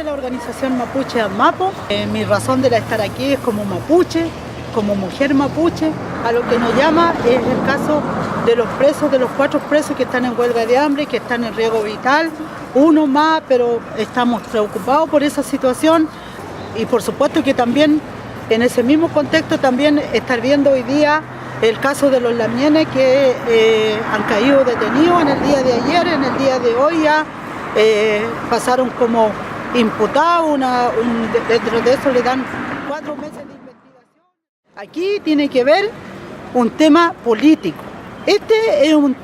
la organización mapuche ADMAPO. Mi razón de estar aquí es como mapuche, como mujer mapuche. A lo que nos llama es el caso de los presos, de los 4 presos que están en huelga de hambre, que están en riesgo vital. Uno más, pero estamos preocupados por esa situación y por supuesto que también en ese mismo contexto también estar viendo hoy día el caso de los lamienes que han caído detenidos en el día de ayer, en el día de hoy ya pasaron como imputados, dentro de eso le dan 4 meses de investigación. Aquí tiene que ver un tema político. Este es un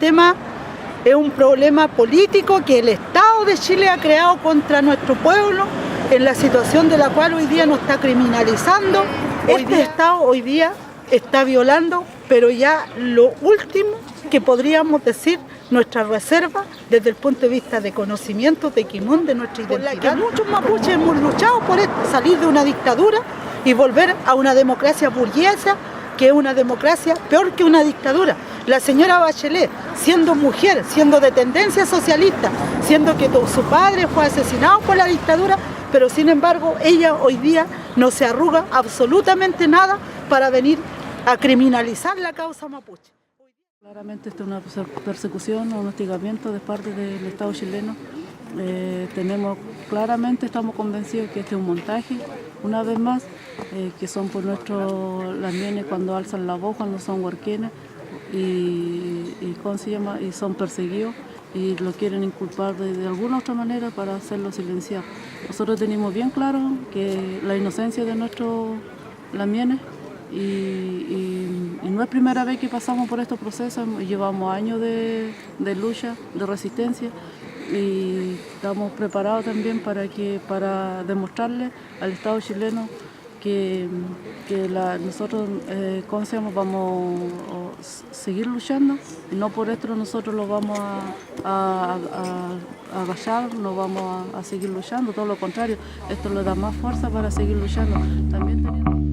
problema político que el Estado de Chile ha creado contra nuestro pueblo en la situación de la cual hoy día nos está criminalizando. Este Estado hoy día está violando, pero ya lo último que podríamos decir, nuestra reserva desde el punto de vista de conocimiento de Quimón, de nuestra identidad. Por la que muchos mapuches hemos luchado por salir de una dictadura y volver a una democracia burguesa, que es una democracia peor que una dictadura. La señora Bachelet, siendo mujer, siendo de tendencia socialista, siendo que su padre fue asesinado por la dictadura, pero sin embargo ella hoy día no se arruga absolutamente nada para venir a criminalizar la causa mapuche. Claramente esta es una persecución, un hostigamiento de parte del Estado chileno. Estamos convencidos que este es un montaje, una vez más, que son por nuestros lamienes cuando alzan la voz, cuando son huarquenes y son perseguidos y lo quieren inculpar de alguna otra manera para hacerlo silenciar. Nosotros tenemos bien claro que la inocencia de nuestros lamienes y no es primera vez que pasamos por estos procesos, llevamos años de lucha, de resistencia y estamos preparados también para demostrarle al Estado chileno que nosotros vamos a seguir luchando y no por esto nosotros lo vamos a agachar, no vamos a seguir luchando, todo lo contrario, esto le da más fuerza para seguir luchando. También teniendo